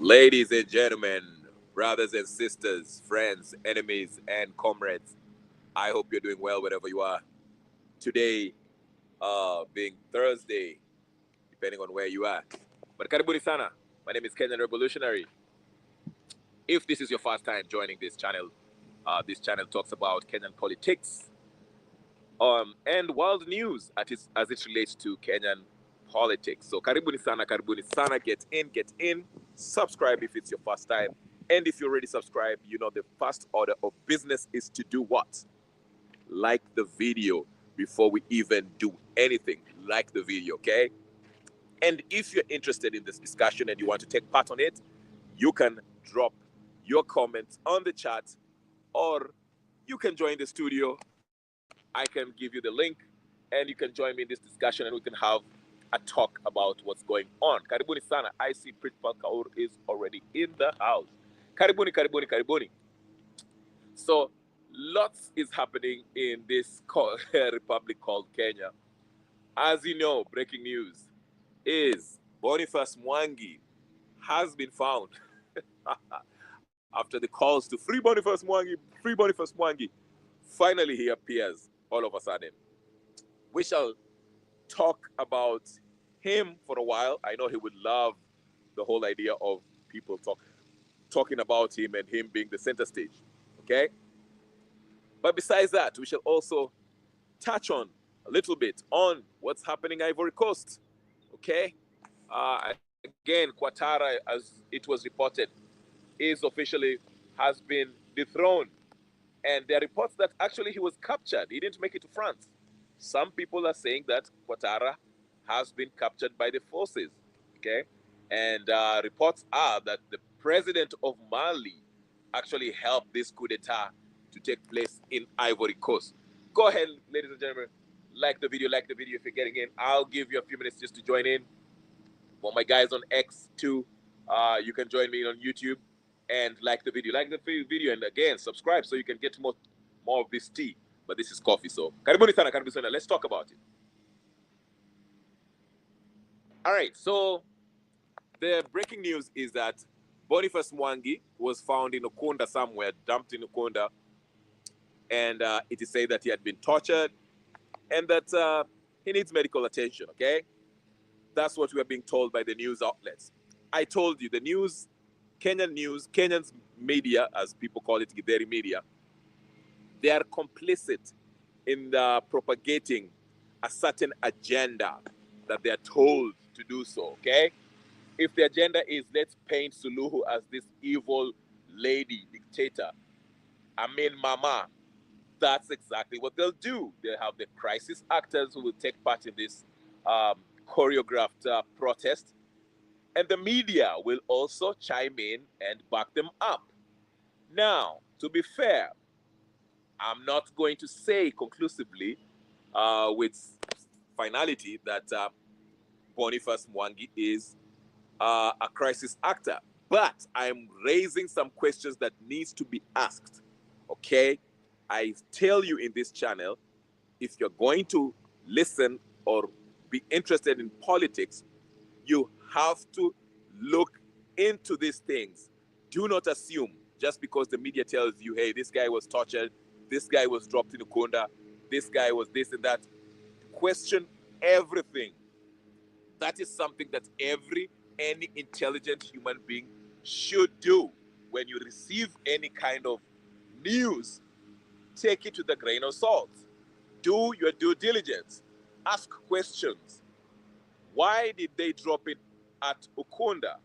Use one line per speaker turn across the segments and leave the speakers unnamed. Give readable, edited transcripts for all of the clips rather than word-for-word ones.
Ladies and gentlemen, brothers and sisters, friends, enemies, and comrades, I hope you're doing well wherever you are. Today, being Thursday, depending on where you are. But karibuni sana. My name is Kenyan Revolutionary. If this is your first time joining this channel talks about Kenyan politics and world news as it relates to Kenyan politics. So karibuni sana, get in, subscribe if it's your first time. And if you're already subscribed, you know the first order of business is to do what? Like the video before we even do anything. Like the video, okay? And if you're interested in this discussion and you want to take part on it, you can drop your comments on the chat, or you can join the studio. I can give you the link and you can join me in this discussion and we can have a talk about what's going on. Karibuni sana. I see Pritpal Kaur is already in the house. Karibuni. So lots is happening in this republic called Kenya. As you know, breaking news is Boniface Mwangi has been found. After the calls to free Boniface Mwangi, finally he appears all of a sudden. We shall talk about him for a while. I know he would love the whole idea of people talking about him and him being the center stage, okay? But besides that, we shall also touch on a little bit on what's happening in Ivory Coast, okay? Again, Ouattara, as it was reported, has been dethroned. And there are reports that actually he was captured. He didn't make it to France. Some people are saying that Ouattara has been captured by the forces, okay? And reports are that the president of Mali actually helped this coup d'etat to take place in Ivory Coast. Go ahead, ladies and gentlemen, like the video if you're getting in. I'll give you a few minutes just to join in. For my guys on X too, you can join me on YouTube and like the video, and again subscribe so you can get more of this tea. But this is coffee, so karibuni sana. Let's talk about it. All right, so the breaking news is that Boniface Mwangi was found in Ukunda somewhere, dumped in Ukunda, and it is said that he had been tortured and that he needs medical attention, okay? That's what we are being told by the news outlets. I told you, the news, Kenyans media, as people call it, Githeri media, they are complicit in propagating a certain agenda that they are told to do so, okay? If the agenda is let's paint Suluhu as this evil lady dictator, Mama, that's exactly what they'll do. They'll have the crisis actors who will take part in this choreographed protest, and the media will also chime in and back them up. Now, to be fair, I'm not going to say conclusively with finality that Boniface Mwangi is a crisis actor, but I'm raising some questions that needs to be asked, okay? I tell you in this channel, if you're going to listen or be interested in politics, you have to look into these things. Do not assume just because the media tells you, hey, this guy was tortured, this guy was dropped in Ukunda, this guy was this and that. Question everything. That is something that any intelligent human being should do. When you receive any kind of news, take it with a grain of salt. Do your due diligence. Ask questions. Why did they drop it at Ukunda?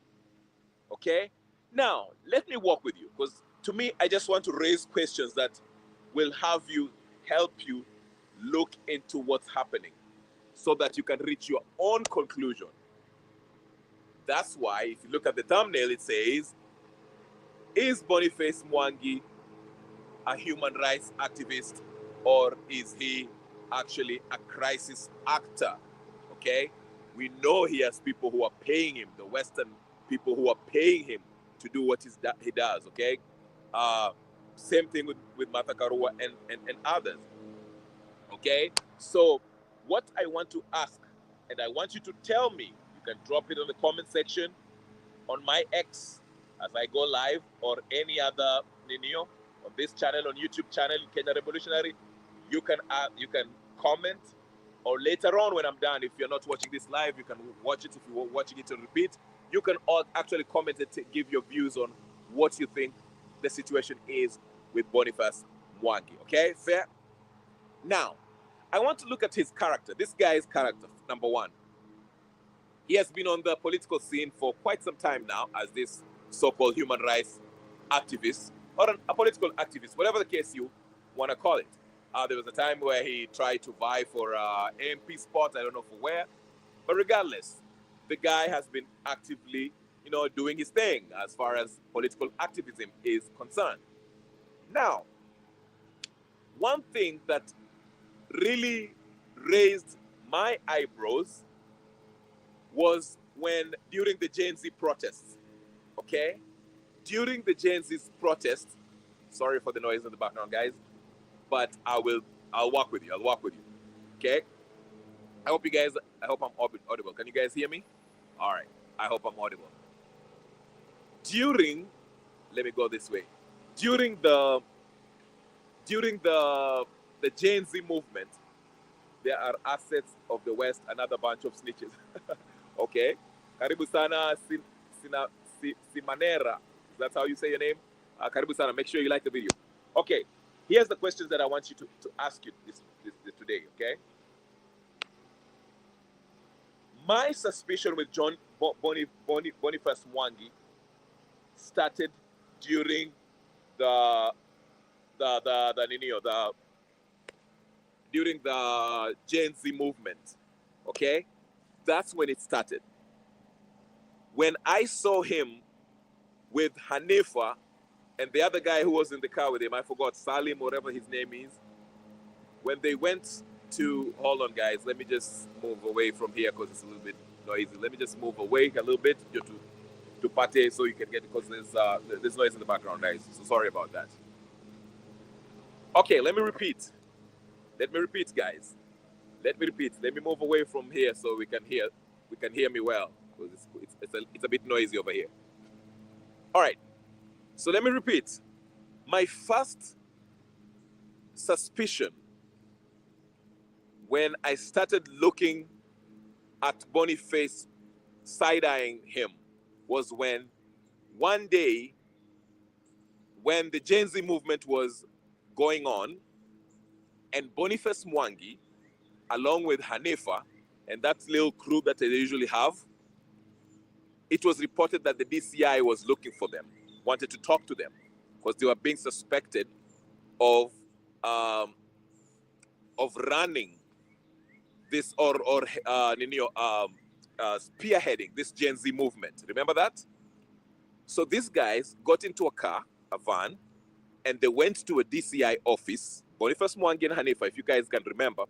Okay? Now, let me walk with you, because to me, I just want to raise questions that will help you look into what's happening so that you can reach your own conclusion. That's why, if you look at the thumbnail, it says, is Boniface Mwangi a human rights activist, or is he actually a crisis actor? Okay? We know he has people who are paying him, the Western people who are paying him to do what he does, okay? Same thing with Martha Karua and others, okay? So what I want to ask, and I want you to tell me, you can drop it on the comment section on my X, as I go live or any other Ninio on this channel, on YouTube channel, Kenya Revolutionary, you can comment, or later on when I'm done, if you're not watching this live, you can watch it. If you're watching it on repeat, you can all actually comment and give your views on what you think the situation is with Boniface Mwangi. Okay, fair? Now, I want to look at his character. This guy's character, number one. He has been on the political scene for quite some time now as this so-called human rights activist, or a political activist, whatever the case you want to call it. There was a time where he tried to vie for MP spot, I don't know for where, but regardless, the guy has been actively, doing his thing as far as political activism is concerned. Now, one thing that really raised my eyebrows was when, during the Gen Z protests, okay? During the Gen Z protests, sorry for the noise in the background, guys, but I'll walk with you, okay? I hope I'm audible. Can you guys hear me? All right, I hope I'm audible. Let me go this way. During the Gen Z movement, there are assets of the West, another bunch of snitches. Okay? Karibu sana Simanera. That's how you say your name? Karibu sana. Make sure you like the video. Okay. Here's the questions that I want you to ask you this today, okay? My suspicion with Boniface Mwangi started during during the Gen Z movement, okay? That's when it started. When I saw him with Hanifa and the other guy who was in the car with him, I forgot, Salim, whatever his name is, when they went to, hold on guys, let me just move away from here because it's a little bit noisy. Let me just move away a little bit to Pate so you can get, because there's noise in the background, guys. So sorry about that. Okay, let me repeat, guys. Let me move away from here so we can hear me well, because it's a bit noisy over here. All right, so let me repeat. My first suspicion when I started looking at Boniface, side-eyeing him, was when one day, when the Gen Z movement was going on, and Boniface Mwangi, along with Hanifa, and that little crew that they usually have, it was reported that the DCI was looking for them, wanted to talk to them, because they were being suspected of running this or spearheading this Gen Z movement. Remember that? So these guys got into a van, and they went to a DCI office, Boniface Mwangi and Hanifa, if you guys can remember,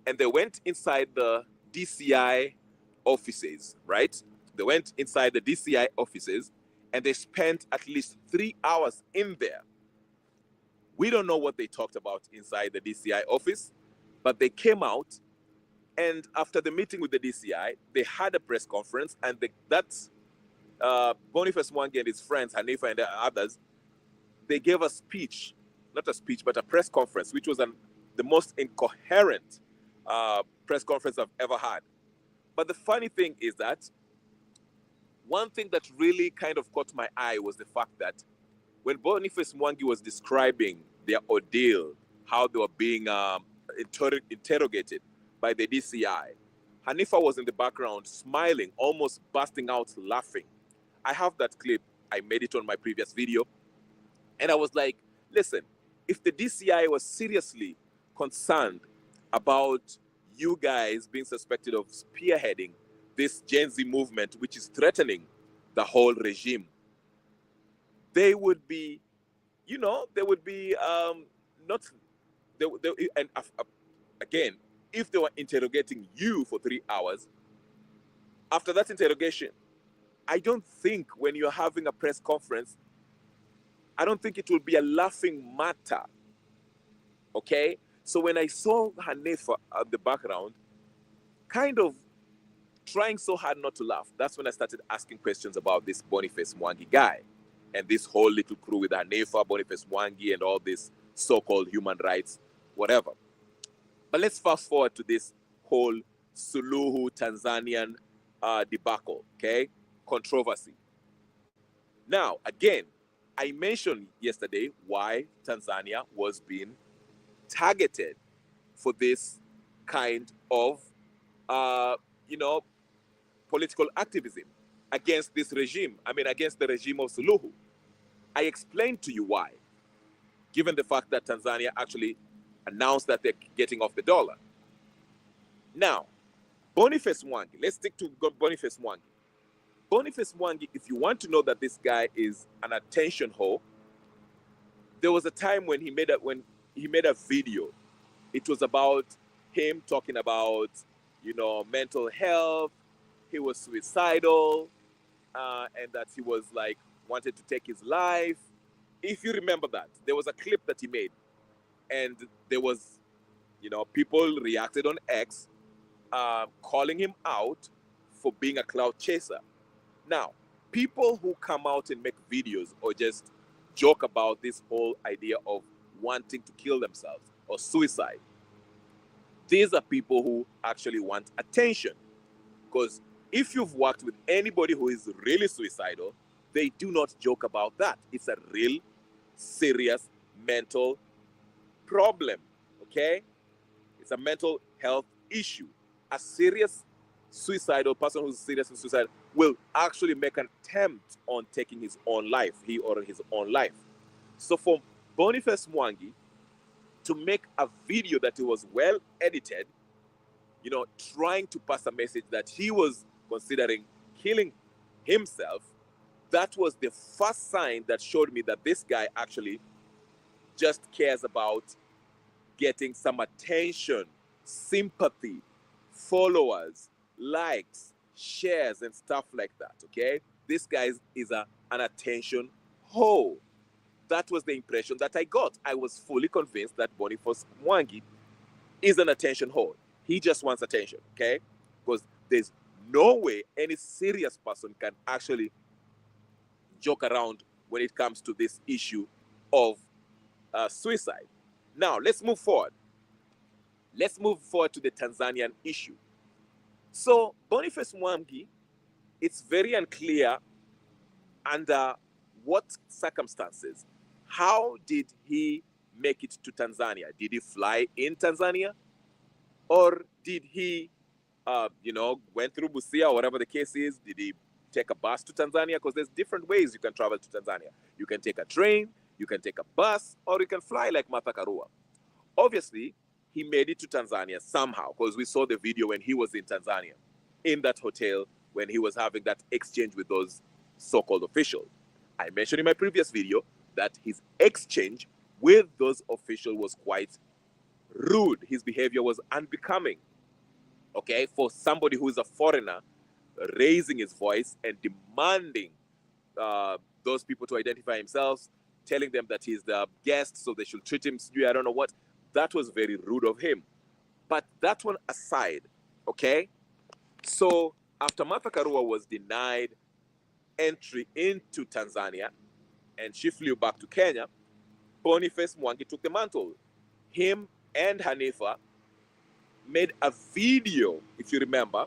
and they went inside the DCI offices, right? They went inside the DCI offices, and they spent at least 3 hours in there. We don't know what they talked about inside the DCI office, but they came out, and after the meeting with the DCI, they had a press conference, and Boniface Mwangi and his friends, Hanifa and the others, they gave a speech, not a speech, but a press conference, which was the most incoherent press conference I've ever had. But the funny thing is that one thing that really kind of caught my eye was the fact that when Boniface Mwangi was describing their ordeal, how they were being interrogated by the DCI, Hanifa was in the background smiling, almost busting out laughing. I have that clip. I made it on my previous video. And I was like, listen, if the DCI was seriously concerned about you guys being suspected of spearheading this Gen Z movement, which is threatening the whole regime, they would be, again, if they were interrogating you for 3 hours, after that interrogation, I don't think when you're having a press conference, I don't think it will be a laughing matter, okay? So when I saw Hanifa at the background, kind of trying so hard not to laugh, that's when I started asking questions about this Boniface Mwangi guy. and this whole little crew with Hanifa, Boniface Mwangi, and all this so-called human rights, whatever. But let's fast forward to this whole Suluhu Tanzanian debacle, okay? Controversy. Now, again, I mentioned yesterday why Tanzania was being targeted for this kind of, political activism against this regime. I mean, against the regime of Suluhu. I explained to you why, given the fact that Tanzania actually announced that they're getting off the dollar. Now, Boniface Mwangi, let's stick to Boniface Mwangi. Boniface Mwangi, if you want to know that this guy is an attention whore, there was a time when he made a video. It was about him talking about, mental health. He was suicidal, and that he was like wanted to take his life. If you remember that, there was a clip that he made, and there was, people reacted on X, calling him out for being a cloud chaser. Now, people who come out and make videos or just joke about this whole idea of wanting to kill themselves or suicide, these are people who actually want attention. Because if you've worked with anybody who is really suicidal, they do not joke about that. It's a real serious mental problem, okay? It's a mental health issue. A serious suicidal person who's serious in suicide will actually make an attempt on taking his own life, he or his own life. So for Boniface Mwangi to make a video that was well edited, trying to pass a message that he was considering killing himself, that was the first sign that showed me that this guy actually just cares about getting some attention, sympathy, followers, likes, shares, and stuff like that, okay? This guy is an attention whore. That was the impression that I got. I was fully convinced that Boniface Mwangi is an attention whore. He just wants attention, okay? Because there's no way any serious person can actually joke around when it comes to this issue of suicide. Now, let's move forward. Let's move forward to the Tanzanian issue. So, Boniface Mwangi, it's very unclear under what circumstances. How did he make it to Tanzania? Did he fly in Tanzania? Or did he, went through Busia or whatever the case is? Did he take a bus to Tanzania? Because there's different ways you can travel to Tanzania. You can take a train, you can take a bus, or you can fly like Martha Karua. Obviously, he made it to Tanzania somehow, because we saw the video when he was in Tanzania, in that hotel, when he was having that exchange with those so-called officials. I mentioned in my previous video that his exchange with those officials was quite rude. His behavior was unbecoming, okay, for somebody who is a foreigner, raising his voice and demanding those people to identify themselves, telling them that he's the guest, so they should treat him, I don't know what. That was very rude of him. But that one aside, okay, so after Martha Karua was denied entry into Tanzania and she flew back to Kenya, Boniface Mwangi took the mantle. Him and Hanifa made a video, if you remember.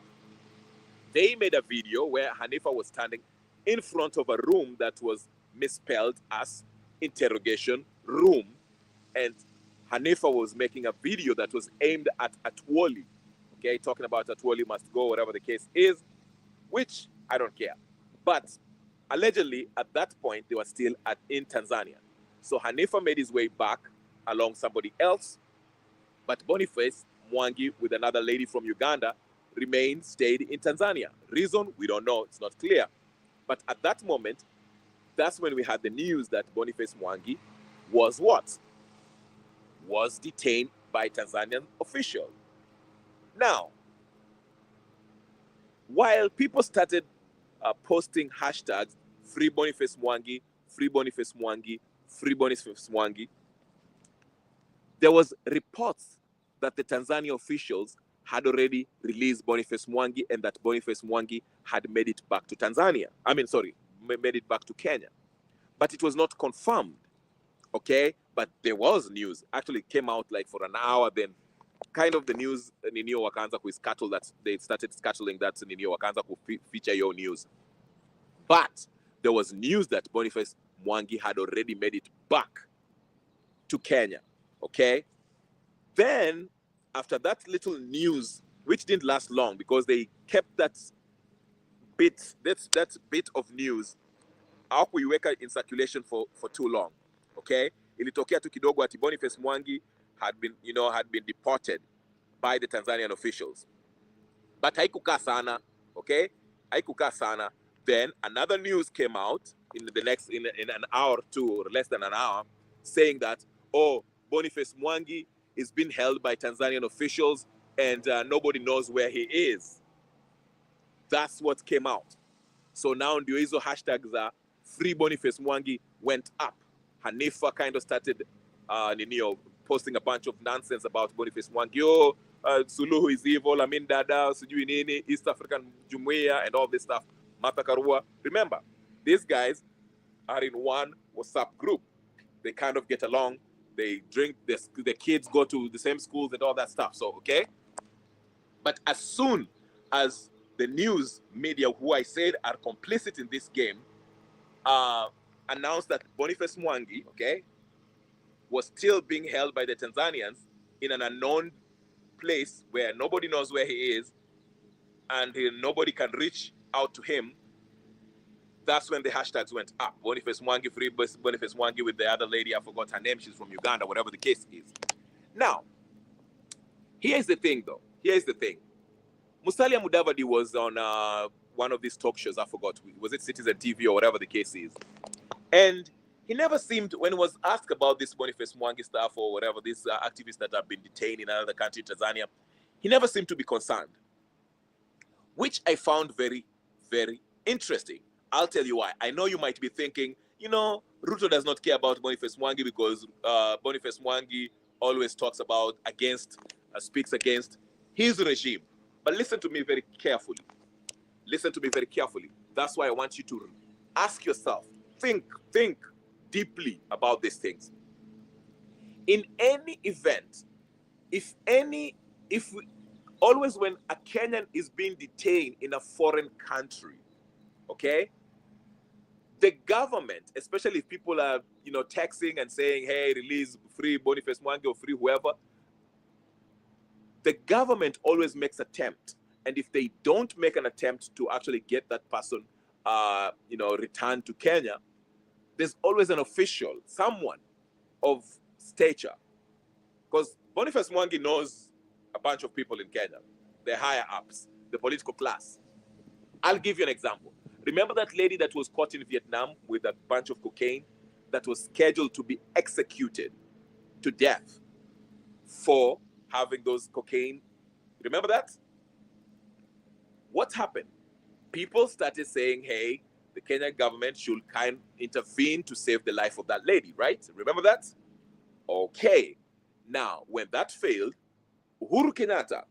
They made a video where Hanifa was standing in front of a room that was misspelled as interrogation room, and Hanifa was making a video that was aimed at Atwoli, okay, talking about Atwoli must go, whatever the case is, which I don't care. But allegedly, at that point, they were still in Tanzania. So Hanifa made his way back along somebody else, but Boniface Mwangi, with another lady from Uganda, stayed in Tanzania. Reason, we don't know, it's not clear. But at that moment, that's when we had the news that Boniface Mwangi was what? Was detained by Tanzanian officials. Now, while people started posting hashtags, Free Boniface Mwangi, Free Boniface Mwangi, Free Boniface Mwangi, there was reports that the Tanzanian officials had already released Boniface Mwangi and that Boniface Mwangi had made it back to Tanzania. Made it back to Kenya. but it was not confirmed, okay? But there was news. Actually, it came out like for an hour, then kind of the news, Ninio wakaanza kuiscuttle that, they started scuttling that Ninio wakaanza feature your news. But there was news that Boniface Mwangi had already made it back to Kenya, okay? Then, after that little news, which didn't last long because they kept that bit of news hawakuiweka in circulation for too long, okay? Ilitokea tu kidogo ati Boniface Mwangi had been deported by the Tanzanian officials. But haikukaa sana, okay? Haikukaa sana. Then another news came out in an hour or two, or less than an hour, saying that, oh, Boniface Mwangi is being held by Tanzanian officials and nobody knows where he is. That's what came out. So now ndio hizo hashtags za Free Boniface Mwangi went up. Hanifa kind of started posting a bunch of nonsense about Boniface Mwangi. Oh, Suluhu is evil, Amin Dada, sijui nini, East African Jumuiya, and all this stuff. Martha Karua. Remember, these guys are in one WhatsApp group. They kind of get along. They drink, the kids go to the same schools and all that stuff. So, okay? But as soon as the news media, who I said are complicit in this game, announced that Boniface Mwangi, okay, was still being held by the Tanzanians in an unknown place where nobody knows where he is and nobody can reach out to him, that's when the hashtags went up. Boniface Mwangi, Free Boniface Mwangi, with the other lady, I forgot her name, she's from Uganda, whatever the case is. Now, here's the thing though. Here's the thing. Musalia Mudavadi was on one of these talk shows, I forgot, was it Citizen TV or whatever the case is. And he never seemed, when he was asked about this Boniface Mwangi stuff or whatever, these activists that have been detained in another country, Tanzania, he never seemed to be concerned, which I found very, very interesting. I'll tell you why. I know you might be thinking, Ruto does not care about Boniface Mwangi because Boniface Mwangi always talks about speaks against his regime. But listen to me very carefully. Listen to me very carefully. That's why I want you to ask yourself, think deeply about these things. In any event, always when a Kenyan is being detained in a foreign country, okay, the government, especially if people are, texting and saying, hey, release Free Boniface Mwangi or free whoever, the government always makes attempt. And if they don't make an attempt to actually get that person, returned to Kenya, there's always an official, someone of stature. Because Boniface Mwangi knows a bunch of people in Kenya, the higher ups, the political class. I'll give you an example. Remember that lady that was caught in Vietnam with a bunch of cocaine that was scheduled to be executed to death for having those cocaine? Remember that? What happened? People started saying, hey, the Kenyan government should kind of intervene to save the life of that lady, right? Remember that? Okay. Now, when that failed, Uhuru Kenyatta,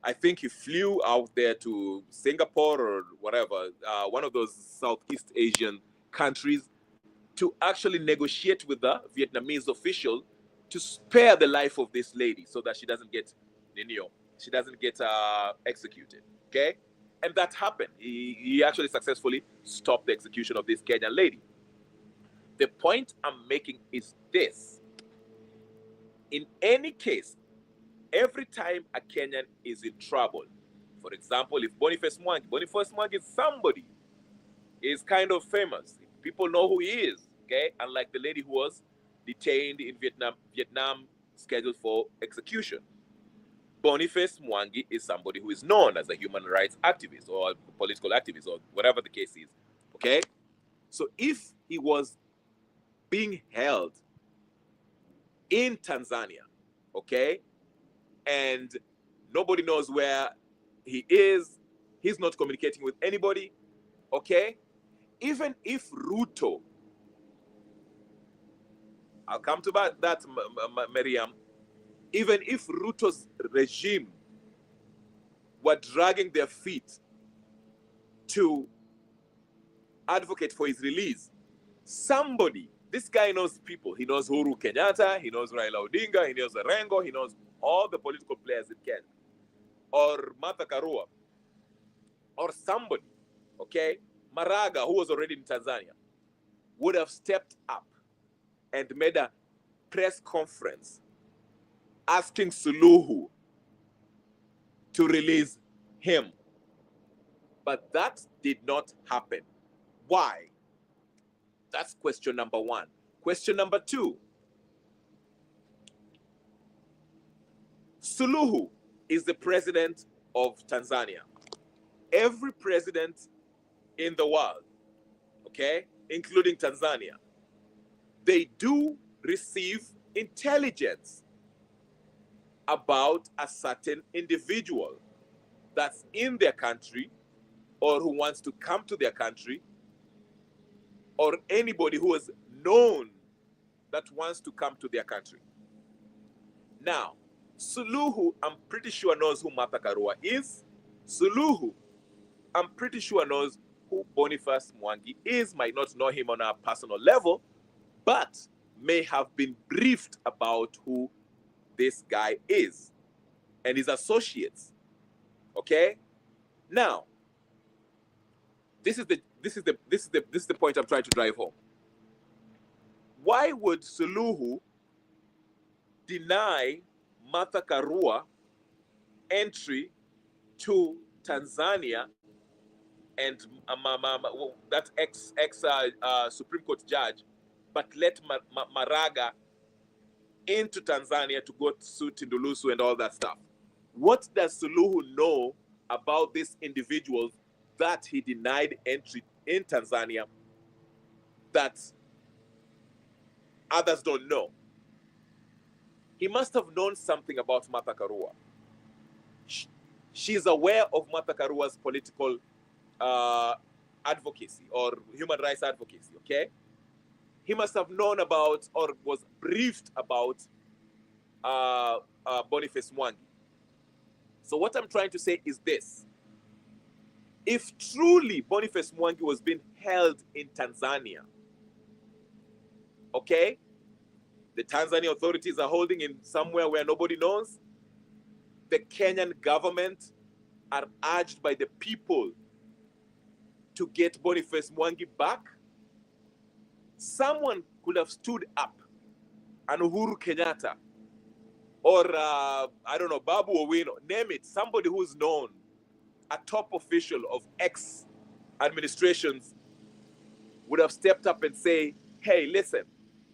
I think he flew out there to Singapore or whatever, one of those Southeast Asian countries, to actually negotiate with the Vietnamese official to spare the life of this lady so that she doesn't get, executed, okay? And that happened. He actually successfully stopped the execution of this Kenyan lady. The point I'm making is this. In any case, every time a Kenyan is in trouble, for example, if Boniface Mwangi is somebody, is kind of famous. People know who he is, okay? Unlike the lady who was detained in Vietnam scheduled for execution. Boniface Mwangi is somebody who is known as a human rights activist or a political activist or whatever the case is, okay? So if he was being held in Tanzania, okay, and nobody knows where he is, he's not communicating with anybody, okay, even if Ruto, I'll come to that, Miriam, even if Ruto's regime were dragging their feet to advocate for his release. Somebody, this guy knows people. He knows Uhuru Kenyatta, he knows Raila Odinga, he knows Rengo, he knows all the political players in Kenya. Or Martha Karua. Or somebody, okay? Maraga, who was already in Tanzania, would have stepped up and made a press conference asking Suluhu to release him. But that did not happen. Why? That's question number one. Question number two. Suluhu is the president of Tanzania. Every president in the world, okay, including Tanzania, they do receive intelligence about a certain individual that's in their country or who wants to come to their country, or anybody who is known that wants to come to their country. Now, Suluhu, I'm pretty sure knows who Martha Karua is. Suluhu, I'm pretty sure knows who Boniface Mwangi is, might not know him on a personal level, but may have been briefed about who this guy is and his associates. Okay? Now, this is the point I'm trying to drive home. Why would Suluhu deny Martha Karua entry to Tanzania and that ex Supreme Court judge, but let Maraga into Tanzania to go to sue Tindulusu and all that stuff? What does Suluhu know about these individuals that he denied entry in Tanzania that others don't know? He must have known something about Martha Karua. She's aware of Martha Karua's political advocacy or human rights advocacy, okay? He must have known about or was briefed about Boniface Mwangi. So what I'm trying to say is this. If truly Boniface Mwangi was being held in Tanzania, okay, the Tanzanian authorities are holding him somewhere where nobody knows, the Kenyan government are urged by the people to get Boniface Mwangi back, someone could have stood up, an Uhuru Kenyatta, or I don't know, Babu Owino, name it, somebody who's known, a top official of X administrations would have stepped up and say, hey, listen,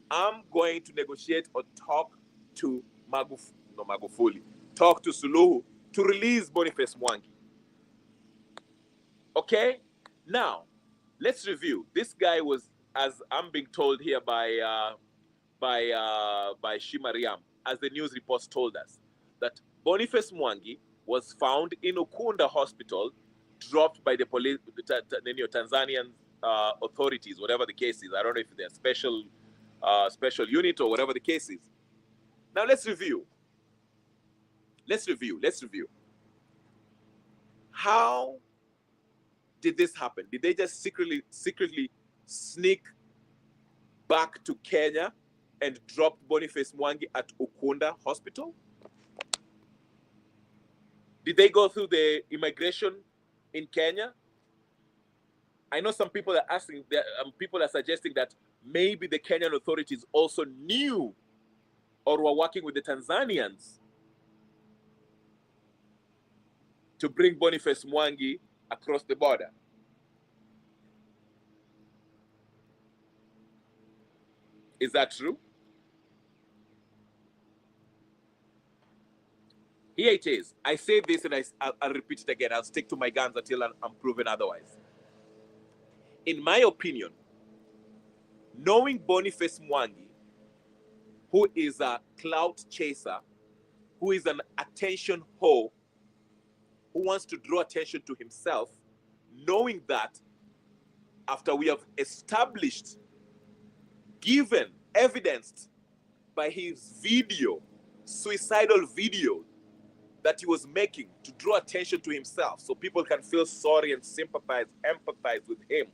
I'm going to negotiate or talk to talk to Suluhu to release Boniface Mwangi. Okay? Now, let's review. This guy was, as I'm being told here by Shimariam, as the news reports told us, that Boniface Mwangi was found in Ukunda Hospital, dropped by the police, the Tanzanian authorities, whatever the case is. I don't know if they're special unit or whatever the case is. Now let's review. Let's review. How did this happen? Did they just secretly sneak back to Kenya and drop Boniface Mwangi at Ukunda Hospital? Did they go through the immigration in Kenya? I know some people are asking, people are suggesting that maybe the Kenyan authorities also knew or were working with the Tanzanians to bring Boniface Mwangi across the border. Is that true? Here it is. I say this and I'll repeat it again. I'll stick to my guns until I'm proven otherwise. In my opinion, knowing Boniface Mwangi, who is a clout chaser, who is an attention whore, who wants to draw attention to himself, knowing that after we have established, given, evidenced by his video, suicidal video that he was making to draw attention to himself so people can feel sorry and sympathize, empathize with him.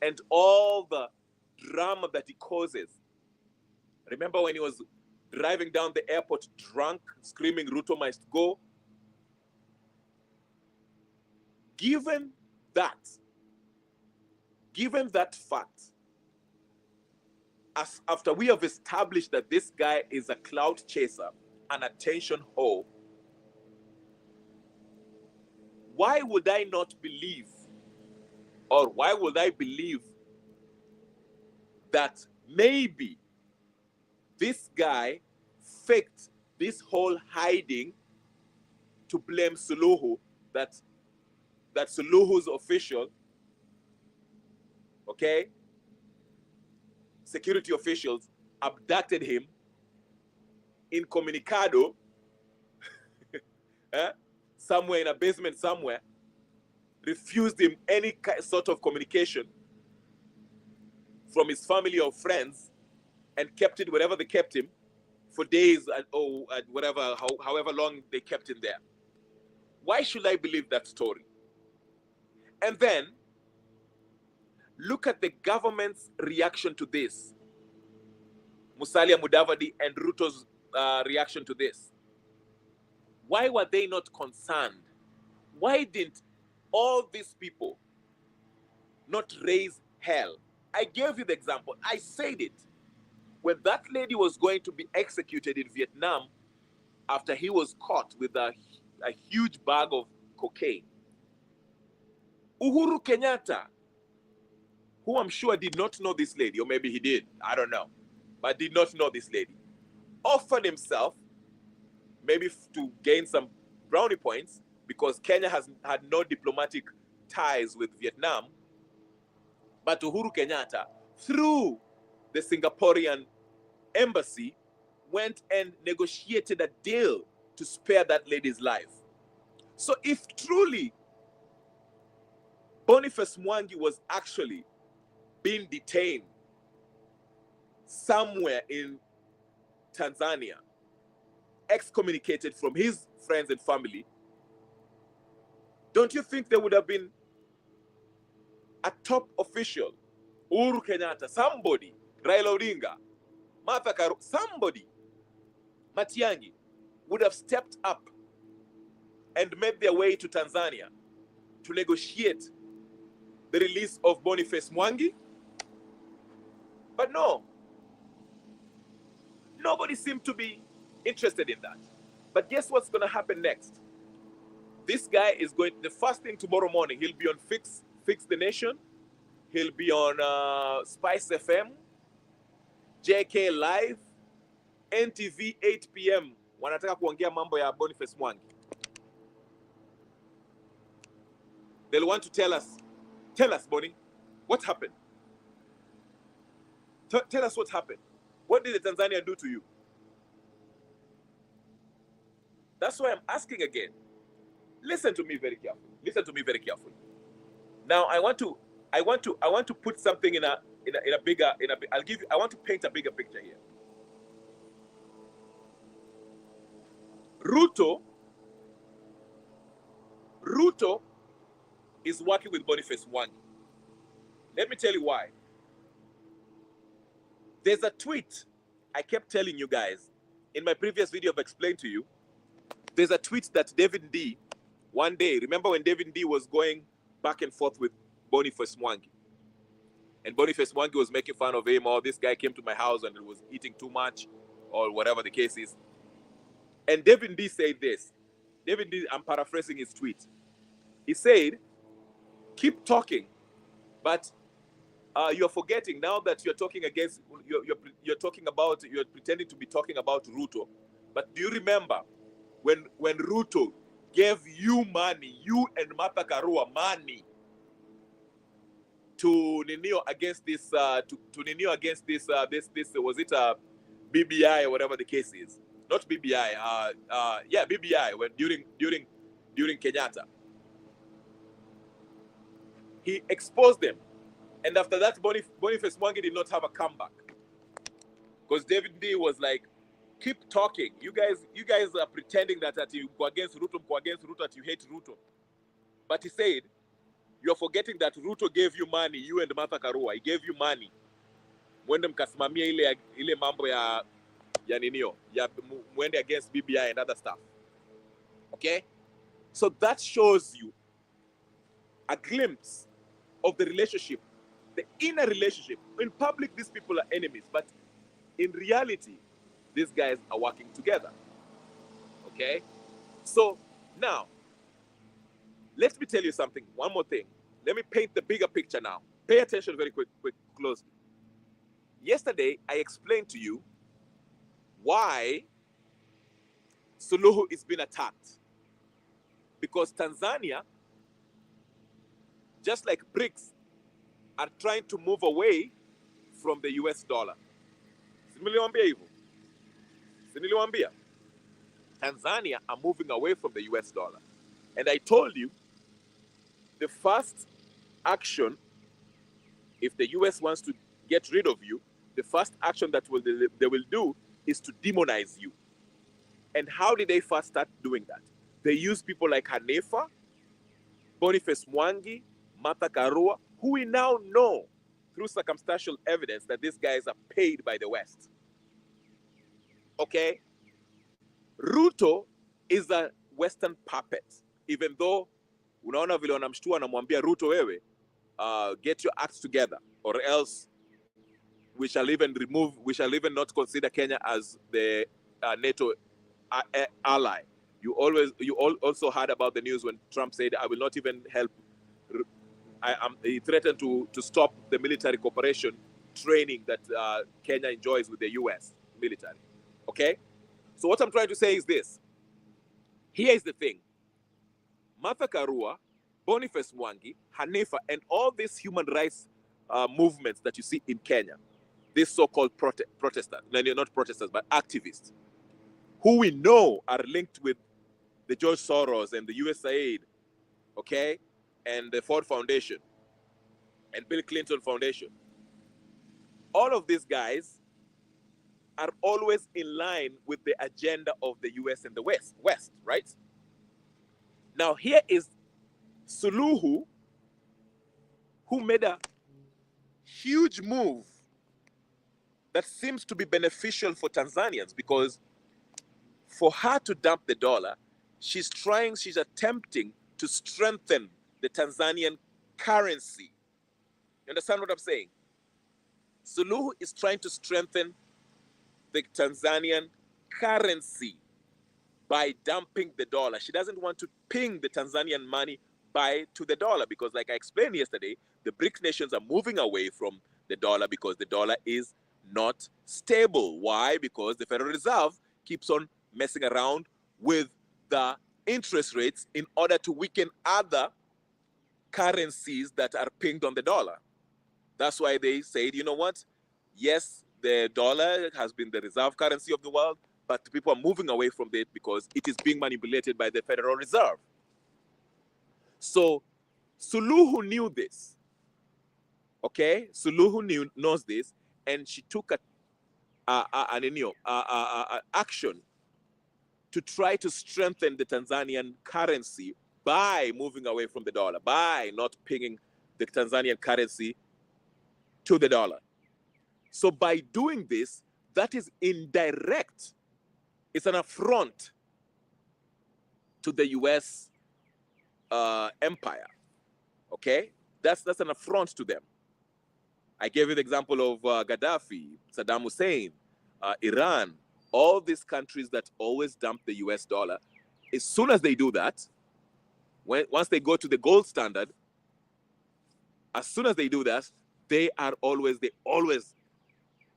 and all the drama that he causes. Remember when he was driving down the airport drunk, screaming, Ruto must go? Given that fact, after we have established that this guy is a clout chaser, an attention whore, why would I not believe, or why would I believe that maybe this guy faked this whole hiding to blame Suluhu, that Suluhu's official, okay, security officials abducted him incommunicado, somewhere in a basement somewhere, refused him any sort of communication from his family or friends, and kept it wherever they kept him for days or whatever, however long they kept him there. Why should I believe that story? And then look at the government's reaction to this. Musalia Mudavadi and Ruto's reaction to this. Why were they not concerned? Why didn't all these people not raise hell? I gave you the example. I said it. When that lady was going to be executed in Vietnam after he was caught with a huge bag of cocaine, Uhuru Kenyatta, who I'm sure did not know this lady, or maybe he did, I don't know, but did not know this lady, offered himself maybe to gain some brownie points, because Kenya has had no diplomatic ties with Vietnam. But Uhuru Kenyatta, through the Singaporean embassy, went and negotiated a deal to spare that lady's life. So if truly Boniface Mwangi was actually being detained somewhere in Tanzania, excommunicated from his friends and family, don't you think there would have been a top official, Uhuru Kenyatta, somebody, Raila Odinga, Martha Karua, somebody, Matiang'i, would have stepped up and made their way to Tanzania to negotiate the release of Boniface Mwangi? But no, nobody seemed to be interested in that. But guess what's going to happen next? This guy is going, the first thing tomorrow morning, he'll be on Fix the Nation. He'll be on Spice FM, JK Live, NTV 8 p.m. Wanataka kuongea mambo ya Boniface Mwangi. They'll want to tell us, Bonnie, what happened? Tell us what happened. What did the Tanzania do to you? That's why I'm asking again. Listen to me very carefully. Listen to me very carefully. Now I want to put something I want to paint a bigger picture here. Ruto is working with Boniface Mwangi. Let me tell you why. There's a tweet I kept telling you guys. In my previous video, I've explained to you. There's a tweet that David D, one day, remember when David D was going back and forth with Boniface Mwangi? And Boniface Mwangi was making fun of him, or this guy came to my house and was eating too much, or whatever the case is. And David D said this. David D, I'm paraphrasing his tweet. He said, keep talking, but you're forgetting now that you're talking against, you're pretending to be talking about Ruto. But do you remember when Ruto gave you money, you and Martha Karua money to Ninio against this, was it BBI or whatever the case is? Not BBI, yeah, BBI, when during Kenyatta. He exposed them. And after that, Boniface Mwangi did not have a comeback. Because David D was like, keep talking. You guys are pretending that you go against Ruto, that you hate Ruto. But he said, You're forgetting that Ruto gave you money, you and Martha Karua. He gave you money. Mwende mkasimamia ile mambo ya ninio, ya mwende against BBI and other stuff. Okay? So that shows you a glimpse of the relationship, the inner relationship. In public, these people are enemies, but in reality, these guys are working together. Okay? So now, let me tell you something, one more thing. Let me paint the bigger picture now. Pay attention very quick, closely. Yesterday, I explained to you why Suluhu is being attacked. Because Tanzania, just like BRICS, are trying to move away from the US dollar. Siniliwambia hivyo. Siniliwambia. Tanzania are moving away from the US dollar. And I told you, the first action, if the US wants to get rid of you, the first action that they will do is to demonize you. And how did they first start doing that? They use people like Hanefa, Boniface Mwangi, Martha Karua, who we now know through circumstantial evidence that these guys are paid by the West. Okay? Ruto is a Western puppet, even though unaona vile wanamshtua anamwambia Ruto wewe, get your acts together, or else we shall even not consider Kenya as the NATO ally. You also heard about the news when Trump said, I will not even help. He threatened to stop the military cooperation training that Kenya enjoys with the US military. Okay? So what I'm trying to say is this. Here is the thing. Martha Karua, Boniface Mwangi, Hanefa, and all these human rights movements that you see in Kenya, these so-called protesters, no, not protesters, but activists, who we know are linked with the George Soros and the USAID, okay, and the Ford Foundation, and Bill Clinton Foundation. All of these guys are always in line with the agenda of the US and the West, right? Now here is Suluhu, who made a huge move that seems to be beneficial for Tanzanians, because for her to dump the dollar, she's attempting to strengthen the Tanzanian currency. You understand what I'm saying? Suluhu is trying to strengthen the Tanzanian currency by dumping the dollar. She doesn't want to ping the Tanzanian money to the dollar, because like I explained yesterday, the BRICS nations are moving away from the dollar because the dollar is not stable. Why? Because the Federal Reserve keeps on messing around with the interest rates in order to weaken other currencies that are pinged on the dollar. That's why they said, you know what? Yes, the dollar has been the reserve currency of the world, but people are moving away from it because it is being manipulated by the Federal Reserve. So Suluhu knew this. Okay? Suluhu knows this, and she took an action to try to strengthen the Tanzanian currency by moving away from the dollar, by not pinging the Tanzanian currency to the dollar. So by doing this, that is indirect. It's an affront to the US empire. Okay? That's an affront to them. I gave you the example of Gaddafi, Saddam Hussein, Iran, all these countries that always dump the US dollar. As soon as they do that, once they go to the gold standard, as soon as they do that, they always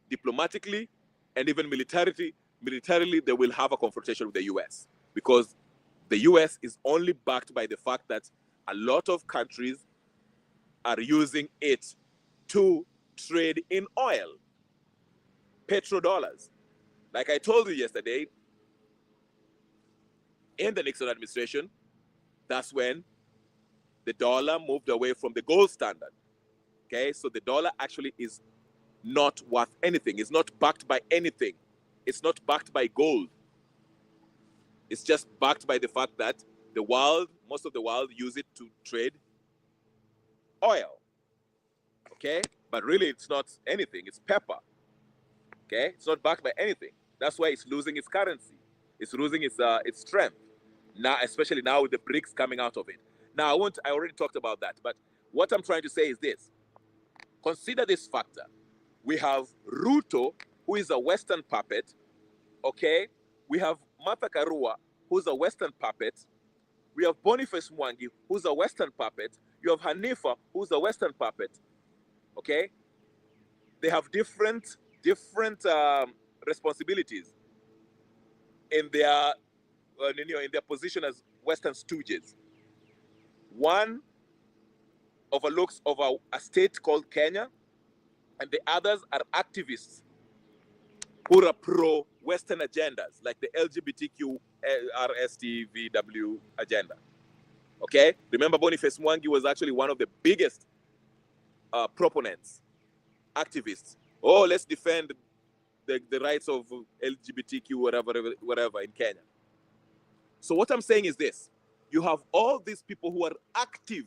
diplomatically and even militarily, they will have a confrontation with the US, because the US is only backed by the fact that a lot of countries are using it to trade in oil, petrodollars. Like I told you yesterday, in the Nixon administration, that's when the dollar moved away from the gold standard. Okay, so the dollar actually is not worth anything. It's not backed by anything. It's not backed by gold. It's just backed by the fact that the world, most of the world, use it to trade oil, okay? But really it's not anything, it's pepper, okay? It's not backed by anything. That's why it's losing its currency. It's losing its strength. Now, especially now with the BRICS coming out of it. Now, I already talked about that, but what I'm trying to say is this. Consider this factor. We have Ruto, who is a Western puppet, okay? We have Martha Karua, who's a Western puppet. We have Boniface Mwangi, who's a Western puppet. You have Hanifa, who's a Western puppet, okay? They have different responsibilities in their in their position as Western stooges. One overlooks over a state called Kenya, and the others are activists who are pro-Western agendas, like the LGBTQ RSTVW agenda. Okay? Remember, Boniface Mwangi was actually one of the biggest proponents, activists. Oh, let's defend the rights of LGBTQ, whatever in Kenya. So what I'm saying is this. You have all these people who are active,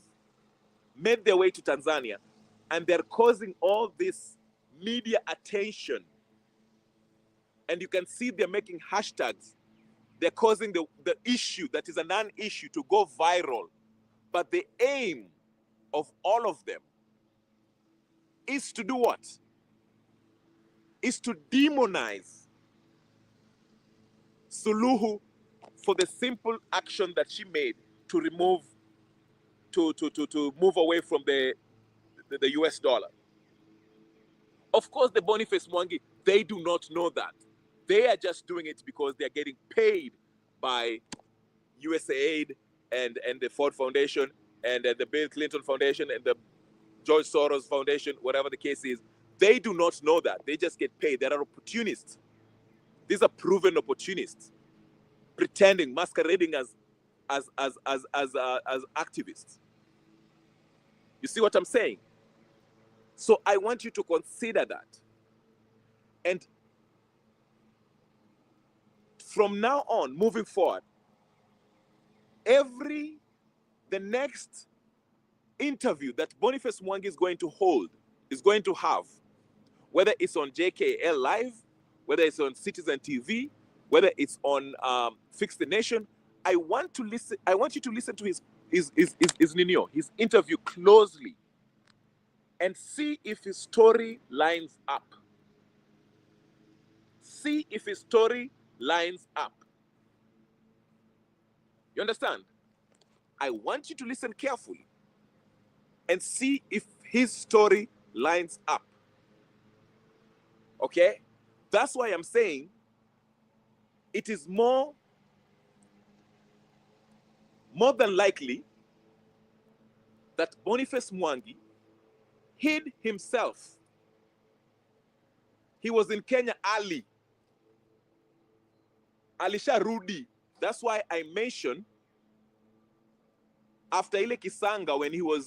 made their way to Tanzania, and they're causing all this media attention. And you can see they're making hashtags. They're causing the issue that is a non-issue to go viral. But the aim of all of them is to do what? Is to demonize Suluhu for the simple action that she made to remove, to move away from the US dollar. Of course, the Boniface Mwangi, they do not know that. They are just doing it because they're getting paid by USAID and the Ford Foundation and the Bill Clinton Foundation and the George Soros Foundation, whatever the case is. They do not know that. They just get paid. They are opportunists. These are proven opportunists, pretending, masquerading as activists. You see what I'm saying? So I want you to consider that. And from now on, moving forward, the next interview that Boniface Mwangi is going to have, whether it's on JKL Live, whether it's on Citizen TV, whether it's on Fix the Nation, I want you to listen to his interview closely and see if his story lines up. See if his story lines up. You understand? I want you to listen carefully and see if his story lines up. Okay? That's why I'm saying it is more than likely that Boniface Mwangi hid himself. He was in Kenya early. Alisha Rudi. That's why I mentioned after ile Kisanga, when he was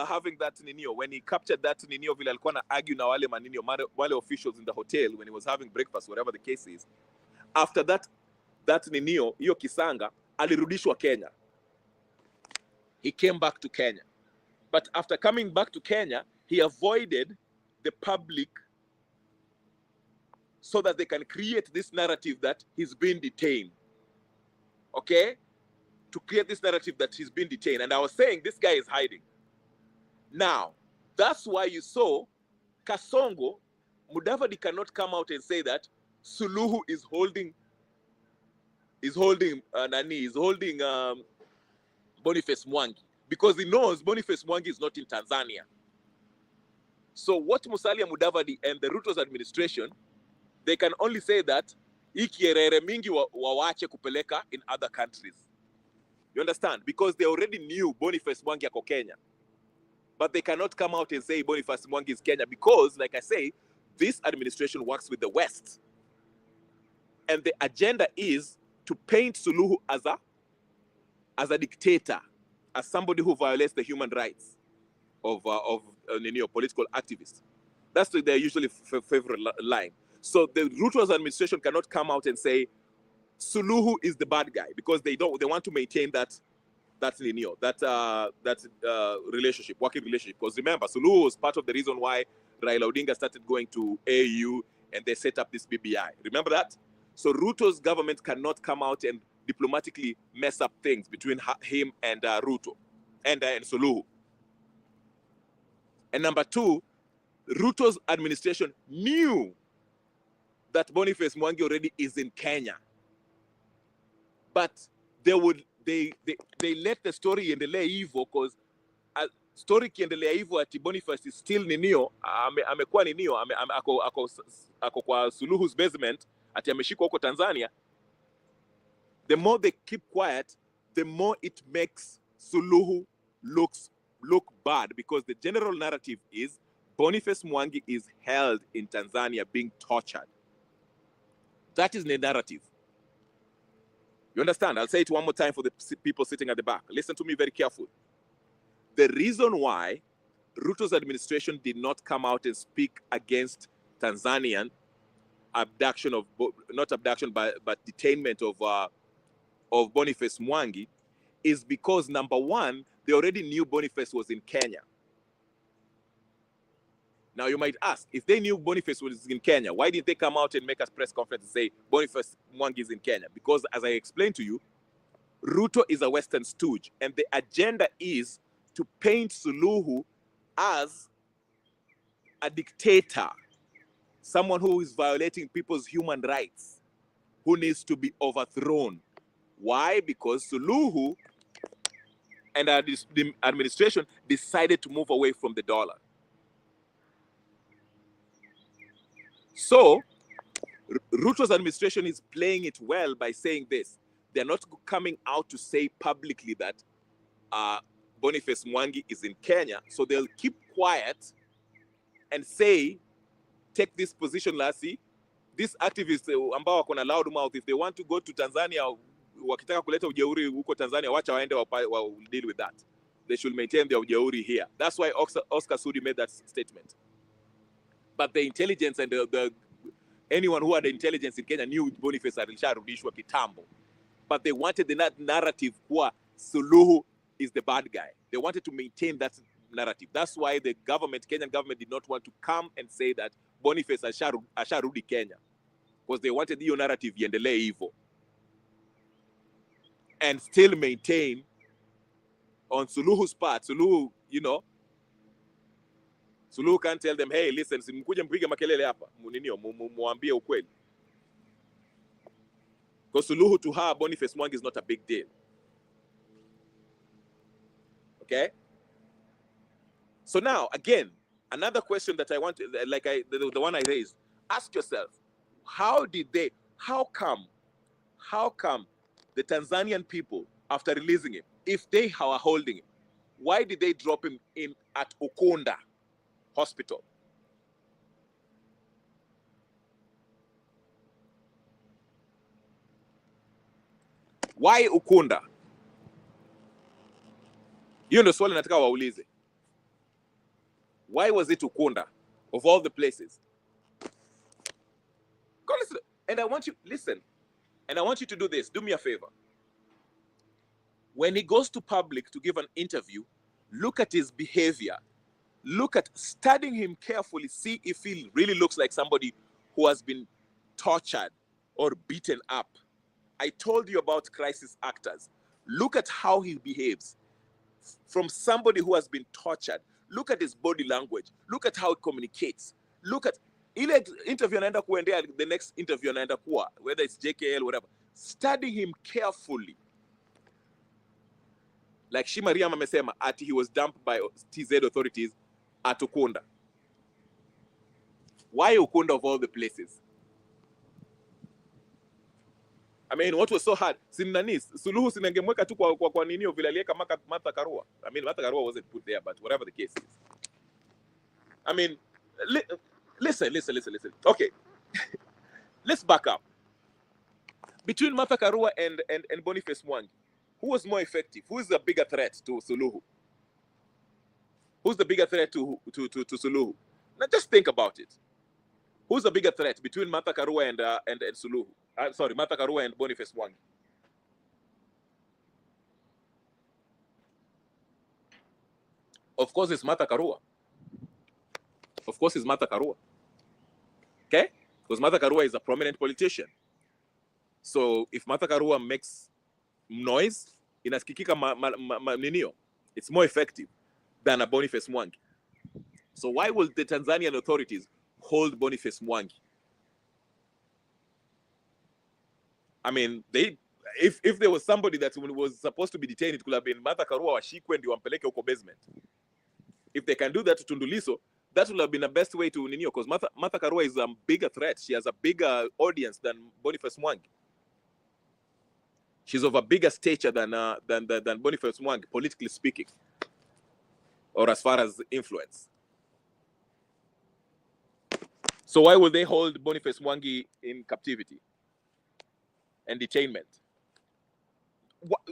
having that ninio, when he captured that ninio, vile alikuwa na argue na wale maninio, wale officials in the hotel when he was having breakfast, whatever the case is. After that ninio, hiyo Kisanga, alirudishwa Kenya. He came back to Kenya. But after coming back to Kenya, he avoided the public so that they can create this narrative that he's been detained. Okay? To create this narrative that he's been detained. And I was saying this guy is hiding. Now, that's why you saw Kasongo, Mudavadi cannot come out and say that Suluhu is holding Boniface Mwangi, because he knows Boniface Mwangi is not in Tanzania. So what Musalia Mudavadi and the Ruto's administration, they can only say that ikierere mingi wawache kupeleka in other countries. You understand? Because they already knew Boniface Mwangi ako Kenya. But they cannot come out and say Boniface Mwangi is Kenya because, like I say, this administration works with the West. And the agenda is to paint Suluhu as a dictator, as somebody who violates the human rights of political activists. That's their usually favorite line. So the Ruto's administration cannot come out and say Suluhu is the bad guy, because they want to maintain that lineal, that relationship, working relationship. Because remember, Suluhu was part of the reason why Raila Odinga started going to AU and they set up this BBI. Remember that? So Ruto's government cannot come out and diplomatically mess up things between him and Ruto and Suluhu. And number two, Ruto's administration knew that Boniface Mwangi already is in Kenya, but they let the story endelea hivyo because story kiendelea hivyo ati Boniface is still ninio, amekuwa ninio, ako kwa Suluhu's basement, ati ameshikwa huko Tanzania. The more they keep quiet, the more it makes Suluhu look bad, because the general narrative is Boniface Mwangi is held in Tanzania being tortured. That is the narrative. You understand? I'll say it one more time for the people sitting at the back. Listen to me very carefully. The reason why Ruto's administration did not come out and speak against Tanzanian abduction of, not abduction, but detainment of Boniface Mwangi is because, number one, they already knew Boniface was in Kenya. Now you might ask, if they knew Boniface was in Kenya, why didn't they come out and make a press conference and say Boniface Mwangi is in Kenya? Because as I explained to you, Ruto is a Western stooge, and the agenda is to paint Suluhu as a dictator, someone who is violating people's human rights, who needs to be overthrown. Why? Because Suluhu and the administration decided to move away from the dollar. So Ruto's administration is playing it well by saying this. They're not coming out to say publicly that Boniface Mwangi is in Kenya, so they'll keep quiet and say, take this position, Lassie. These activists ambao wako na loud mouth, if they want to go to Tanzania, wakitaka kuleta ujeuri huko Tanzania, wacha waende wa deal with that. They should maintain their ujeuri here. That's why Oscar Sudi made that statement. But the intelligence and anyone who had intelligence in Kenya knew Boniface alisharudishwa kitambo. But they wanted the narrative where Suluhu is the bad guy. They wanted to maintain that narrative. That's why the government, Kenyan government, did not want to come and say that Boniface asharudi Kenya, because they wanted the narrative iendelee hivyo and still maintain on Suluhu's part. Suluhu, you know, Suluhu can't tell them, hey, listen, simkuje mpige makelele hapa, muambie ukweli. Because Suluhu, to her, Boniface Mwangi is not a big deal. Okay? So now, again, another question that I want, the one I raised, ask yourself, how come the Tanzanian people, after releasing him, if they are holding him, why did they drop him in at Ukunda Hospital? Why Ukunda? Hiyo ndio swali nataka waulize. Why was it Ukunda of all the places? Go listen. And I want you, listen. And I want you to do this. Do me a favor. When he goes to public to give an interview, look at his behavior. Look at, studying him carefully, see if he really looks like somebody who has been tortured or beaten up. I told you about crisis actors. Look at how he behaves. From somebody who has been tortured. Look at his body language. Look at how it communicates. Look at ile interview anaenda kuendea, the next interview anaenda kuwa, whether it's JKL or whatever. Study him carefully. Like Shimariam amesema, he was dumped by TZ authorities at Ukunda. Why Ukunda of all the places? I mean, what was so hard? Suluhu sinangemweka tu kwa ninio vile aliweka Martha Karua. I mean, Martha Karua wasn't put there, but whatever the case is. I mean, listen. Okay. Let's back up. Between Martha Karua and Boniface Mwangi, who was more effective? Who is the bigger threat to Suluhu? Who's the bigger threat to Suluhu? Now just think about it. Who's the bigger threat between Martha Karua and Suluhu? Sorry, Martha Karua and Boniface Mwangi. Of course, it's Martha Karua. Of course, it's Martha Karua. Okay? Because Martha Karua is a prominent politician. So if Martha Karua makes noise, inasikikika ninio, it's more effective than a Boniface Mwangi. So why will the Tanzanian authorities hold Boniface Mwangi? I mean, if there was somebody that was supposed to be detained, it could have been Martha Karua washikwe ndio wampeleke huko basement. If they can do that to Tundu Lissu, that would have been the best way to ninio, because Martha Karua is a bigger threat. She has a bigger audience than Boniface Mwangi. She's of a bigger stature than Boniface Mwangi, politically speaking, or as far as influence. So why will they hold Boniface Mwangi in captivity and detainment?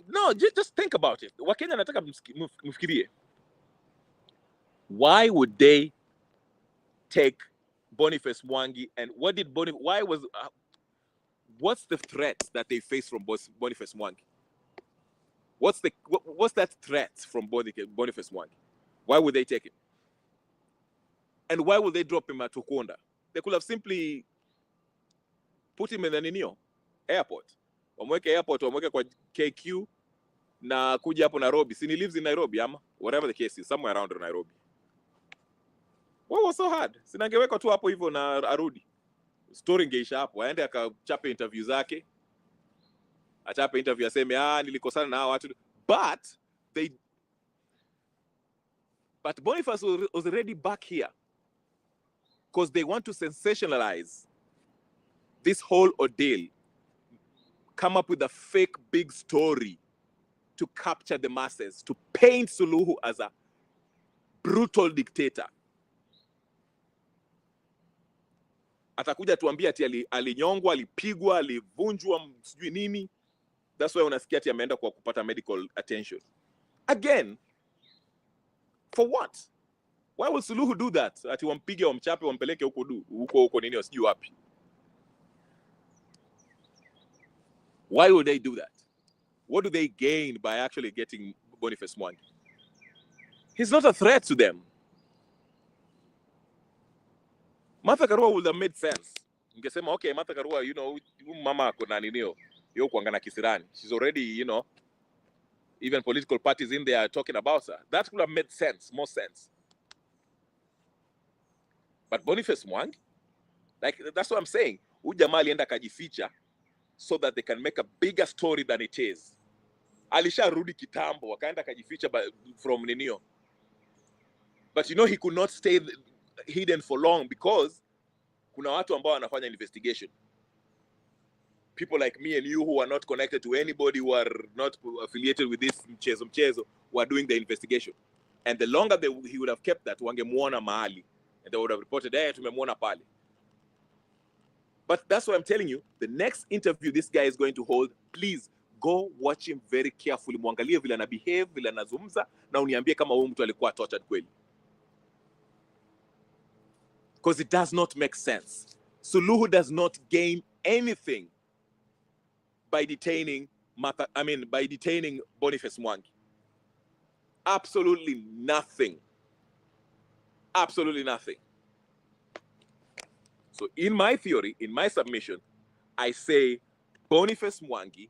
No, just think about it. Wakenya nataka mfikirie. Why would they take Boniface Mwangi, and what's the threat that they face from Boniface Mwangi? What's that threat from Boniface Mwangi? Why would they take him? And why would they drop him at Ukonda? They could have simply put him in the airport. Wamweke airport, wamweke kwa KQ na kuja hapo Nairobi. He lives in Nairobi, ama whatever the case is, somewhere around Nairobi. What was so hard? Sinangeweka tu hapo hivyo na arudi. Story ingeisha hapo. Aende akachape interview zake. Achape interview aseme nilikosana na hao watu. But Boniface was already back here. Because they want to sensationalize this whole ordeal. Come up with a fake big story to capture the masses, to paint Suluhu as a brutal dictator. Atakuja tuambia ati alinyongwa, alipigwa, alivunjwa, sijui nini. That's why unasikia ati ameenda kwa kupata medical attention. Again, for what? Why will Suluhu do that? Ati wampige, wamchape, wampeleke huko nini sijui wapi. Why would they do that? What do they gain by actually getting Boniface Mwangi? He's not a threat to them. Martha Karua would have made sense. Ningesema, okay, Martha Karua, mama kuna ninio, yo kuangana kisirani. She's already, even political parties in there are talking about her. That would have made sense, more sense. But Boniface Mwangi, like, that's what I'm saying. Ujamaa alienda kajificha so that they can make a bigger story than it is. Alisha rudi kitambo, wakaenda kajificha from ninio. But he could not stay hidden for long because kuna watu ambao wanafanya investigation. People like me and you who are not connected to anybody, who are not affiliated with this mchezo, who are doing the investigation. And the longer he would have kept that, wangemuona mahali. And they would have reported, tumemwona pale. But that's what I'm telling you. The next interview this guy is going to hold, please go watch him very carefully. Muangalie vile ana behave, vile anazungumza, na uniambie kama huyu mtu alikuwa tortured kweli. Because it does not make sense. Suluhu does not gain anything by detaining Boniface Mwangi. Absolutely nothing. Absolutely nothing. So in my theory, in my submission, I say Boniface Mwangi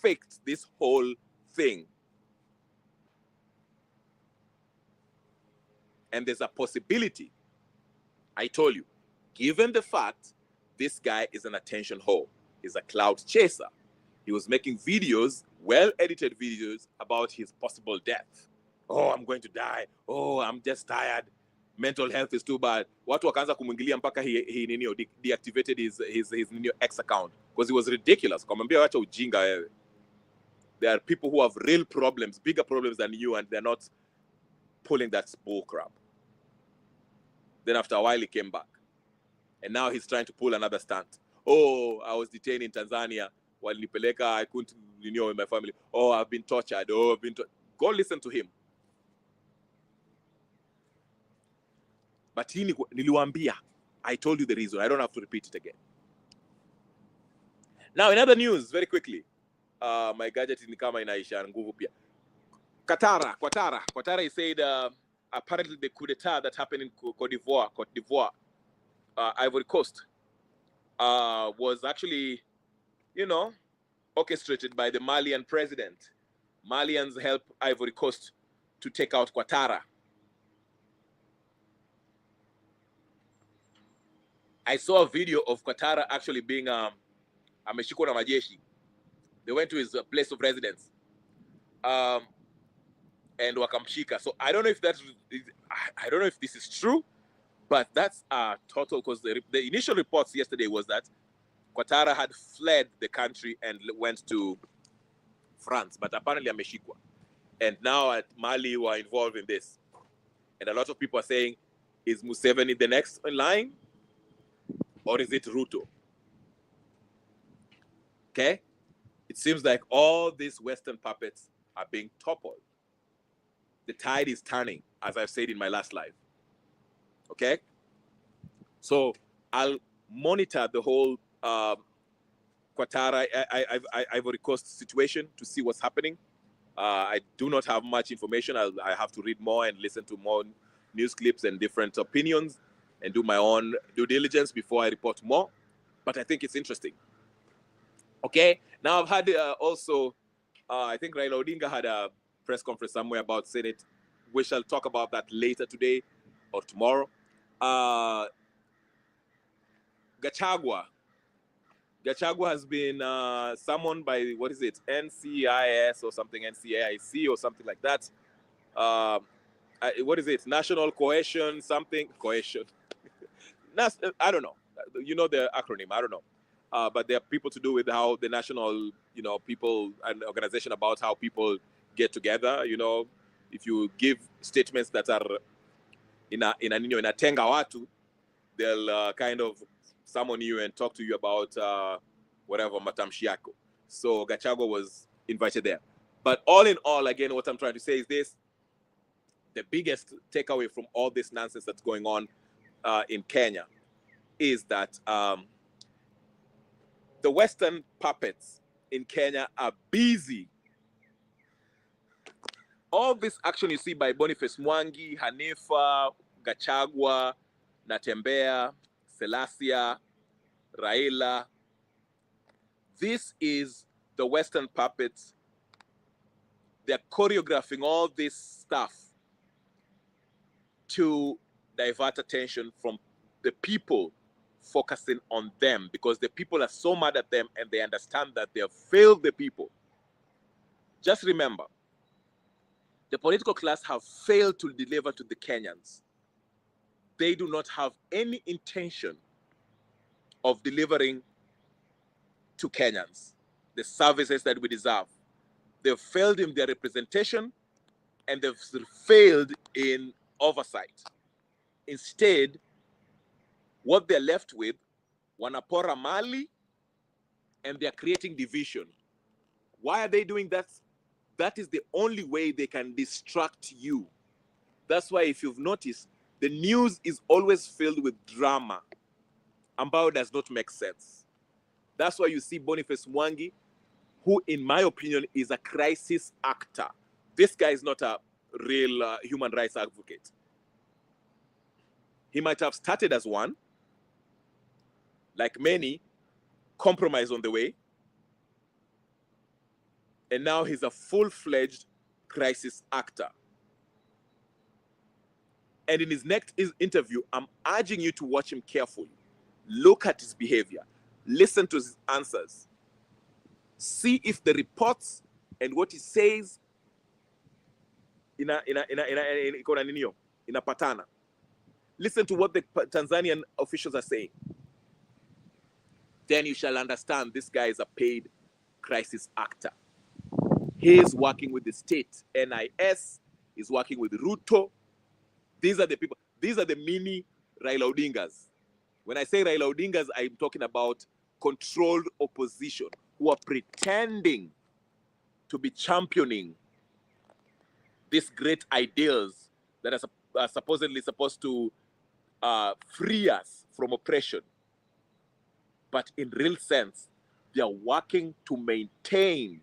faked this whole thing. And there's a possibility, I told you, given the fact this guy is an attention whore, he's a cloud chaser. He was making videos, well-edited videos about his possible death. Oh, I'm going to die. Oh, I'm just tired. Mental health is too bad. Watu wakaanza kumwingilia mpaka he deactivated his X account because it was ridiculous. Kamwambia wacha ujinga wewe. There are people who have real problems, bigger problems than you, and they're not pulling that bull crap. Then after a while he came back. And now he's trying to pull another stunt. Oh, I was detained in Tanzania. While nipeleka, I couldn't renew with my family. Oh, I've been tortured. Oh, Go listen to him. But niliwaambia, I told you the reason. I don't have to repeat it again. Now, in other news, very quickly. My gadget ni kama inaisha nguvu pia. Qatar, he said, apparently the coup d'etat that happened in Cote d'Ivoire, Ivory Coast, was actually, you know, orchestrated by the Malian president. Malians helped Ivory Coast to take out Ouattara. I saw a video of Ouattara actually being ameshikwa na majeshi. They went to his place of residence and wakamshika. So I don't know if I don't know if this is true, but that's total, because the initial reports yesterday was that Ouattara had fled the country and went to France, but apparently ameshikwa. And now at Mali were involved in this. And a lot of people are saying, is Museveni the next in line? Or is it Ruto? Okay? It seems like all these Western puppets are being toppled. The tide is turning, as I've said in my last live. Okay? So I'll monitor the whole Ouattara, Ivory Coast situation to see what's happening. I do not have much information. I have to read more and listen to more news clips and different opinions and do my own due diligence before I report more. But I think it's interesting. Okay, now I've had also, I think Raila Odinga had a press conference somewhere about Senate. We shall talk about that later today or tomorrow. Gachagua has been summoned by, what is it, NCIS or something, NCAIC or something like that. What is it, National Cohesion, something, cohesion. I don't know. You know the acronym, I don't know. But there are people to do with how the national, people and organization about how people get together. If you give statements that are in a tenga watu, they'll kind of summon you and talk to you about whatever matamshi yako. So Gachagua was invited there. But all in all, again, what I'm trying to say is this: the biggest takeaway from all this nonsense that's going on in Kenya is that the Western puppets in Kenya are busy. All this action you see by Boniface Mwangi, Hanifa, Gachagua, Natembeya, Selassie, Raila, this is the Western puppets. They're choreographing all this stuff to divert attention from the people focusing on them, because the people are so mad at them and they understand that they have failed the people. Just remember, the political class have failed to deliver to the Kenyans. They do not have any intention of delivering to Kenyans the services that we deserve. They've failed in their representation and they've failed in oversight. Instead, what they're left with, wanapora mali, and they're creating division. Why are they doing that? That is the only way they can distract you. That's why, if you've noticed, the news is always filled with drama. Ambao does not make sense. That's why you see Boniface Mwangi, who, in my opinion, is a crisis actor. This guy is not a real human rights advocate. He might have started as one, like many, compromise on the way, and now he's a full-fledged crisis actor. And in his next interview, I'm urging you to watch him carefully. Look at his behavior. Listen to his answers. See if the reports and what he says in a patana. Listen to what the Tanzanian officials are saying. Then you shall understand this guy is a paid crisis actor. He is working with the state, NIS, he's working with Ruto. These are the people, these are the mini Raila Odingas. When I say Raila Odingas, I'm talking about controlled opposition who are pretending to be championing these great ideals that are supposedly supposed to free us from oppression. But in real sense, they are working to maintain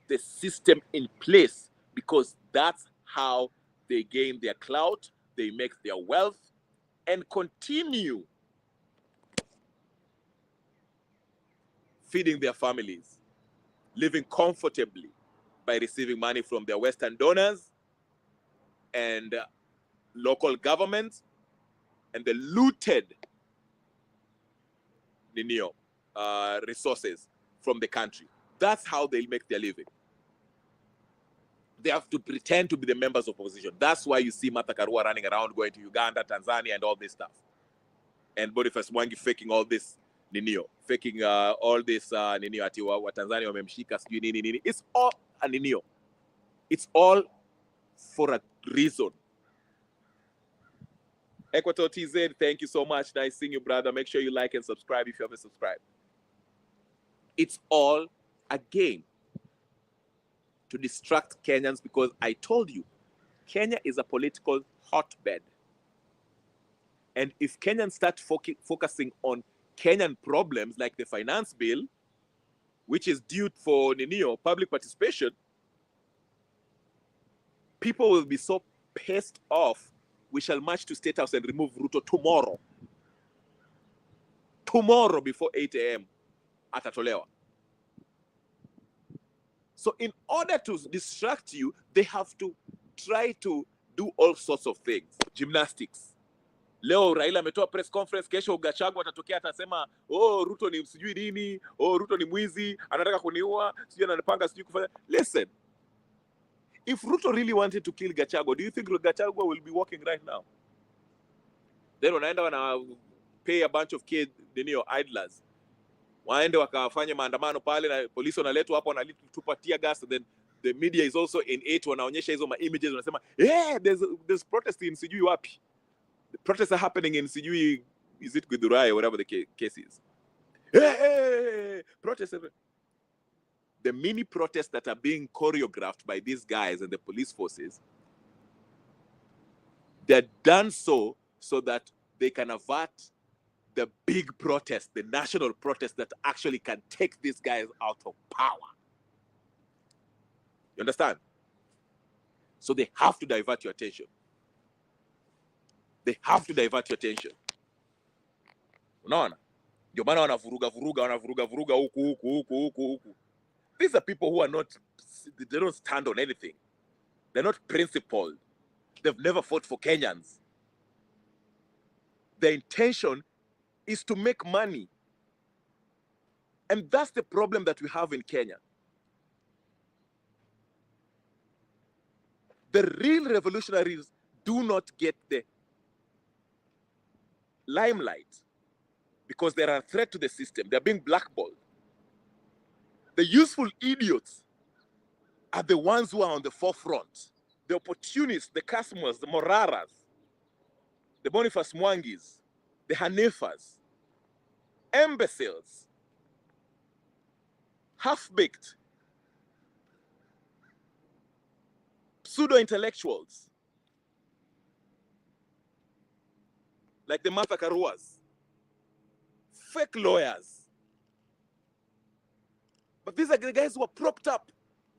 the system in place, because that's how they gain their clout, they make their wealth, and continue feeding their families, living comfortably by receiving money from their Western donors and local governments and the looted resources from the country. That's how they make their living. They have to pretend to be the members of opposition. That's why you see Martha Karua running around going to Uganda, Tanzania, and all this stuff. And Boniface Mwangi faking all this faking all this ati wa Tanzania wamemshika sijui nini. It's all a ninio. It's all for a reason. Equator TZ, thank you so much. Nice seeing you, brother. Make sure you like and subscribe if you haven't subscribed. It's all a game to distract Kenyans, because I told you, Kenya is a political hotbed. And if Kenyans start focusing on Kenyan problems like the finance bill, which is due for public participation, people will be so pissed off. We shall march to State House and remove Ruto tomorrow. Tomorrow before 8 a.m. atatolewa. So in order to distract you, they have to try to do all sorts of things. Gymnastics. Leo Raila ametoa press conference, kesho Gachagua atatokea atasema, oh, Ruto ni sijui nini, oh, Ruto ni mwizi, anataka kuniua, sijui anapanga sijui kufanya. Listen. If Ruto really wanted to kill Gachagua, do you think Gachagua will be walking right now? Then wanaenda wana pay a bunch of kids, idlers. Waende wakafanya maandamano pale na polisi wanaletwa hapo wanatupa tear gas, and then the media is also in it, wanaonyesha hizo images, wanasema, yeah, there's protest in sijui wapi. The protests are happening in sijui, is it Githurai or whatever the case is. Hey, protests. The mini protests that are being choreographed by these guys and the police forces, they're done so that they can avert the big protest, the national protest that actually can take these guys out of power. You understand? So they have to divert your attention. They have to divert your attention. Unaona? Ndio maana wanavuruga huku. These are people who are not, they don't stand on anything. They're not principled. They've never fought for Kenyans. Their intention is to make money. And that's the problem that we have in Kenya. The real revolutionaries do not get the limelight because they are a threat to the system. They're being blackballed. The useful idiots are the ones who are on the forefront. The opportunists, the Kasmuas, the Moraras, the Boniface Mwangis, the Hanifas, imbeciles, half-baked, pseudo-intellectuals, like the Martha Karuas, fake lawyers. But these are the guys who are propped up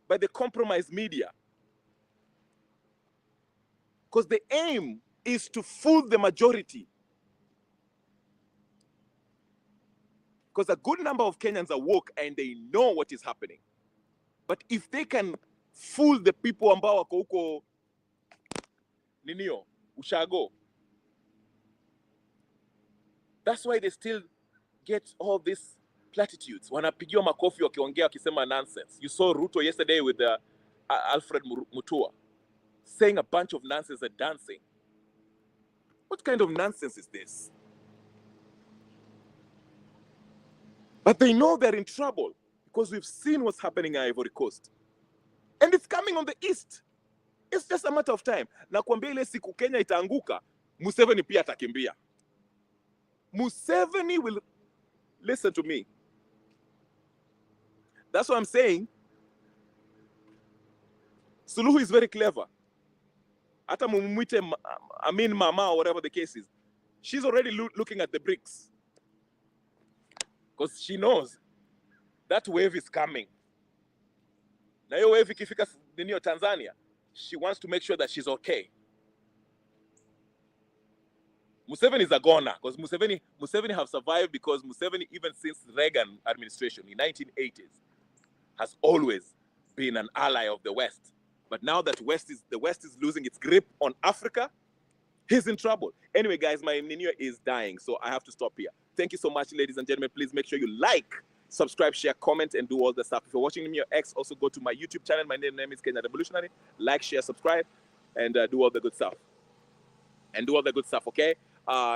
by the compromised media. Because the aim is to fool the majority. Because a good number of Kenyans are woke and they know what is happening. But if they can fool the people ambao wako huko ushago, that's why they still get all this platitudes. Wanapigiwa makofi wakiongea wakisema nonsense. You saw Ruto yesterday with Alfred Mutua saying a bunch of nonsense and dancing. What kind of nonsense is this? But they know they're in trouble because we've seen what's happening in Ivory Coast. And it's coming on the east. It's just a matter of time. Na kuambia ile siku Kenya itaanguka, Museveni pia atakimbia. Museveni will, listen to me. That's what I'm saying. Suluhu is very clever. Hata mumwite Amin Mama or whatever the case is. She's already looking at the bricks. Because she knows that wave is coming. Na hiyo wave ikifika Tanzania, she wants to make sure that she's okay. Museveni is a goner because Museveni have survived because Museveni, even since Reagan administration in 1980s, has always been an ally of the West. But now that the West is losing its grip on Africa, he's in trouble. Anyway, guys, my menu is dying, so I have to stop here. Thank you so much, ladies and gentlemen. Please make sure you like, subscribe, share, comment, and do all the stuff. If you're watching me on your X, also go to my YouTube channel. My name is Kenya Revolutionary. Like, share, subscribe, and do all the good stuff. Okay?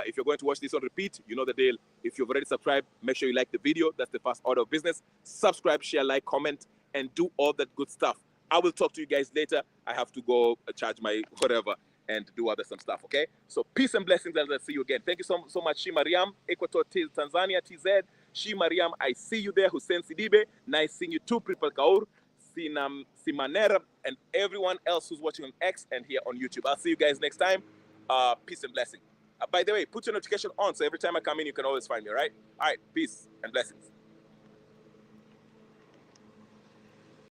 If you're going to watch this on repeat, you know the deal. If you've already subscribed, make sure you like the video. That's the first order of business. Subscribe, share, like, comment, and do all that good stuff. I will talk to you guys later. I have to go charge my whatever and do other some stuff, okay? So peace and blessings, and I'll see you again. Thank you so much, Shi Mariam, Equator Tanzania, TZ. Shi Mariam, I see you there. Hussein Sidibe, nice seeing you too. Pripal Kaur, Simanera, and everyone else who's watching on X and here on YouTube. I'll see you guys next time. Peace and blessing. By the way, put your notification on so every time I come in, you can always find me, all right? All right, peace and blessings.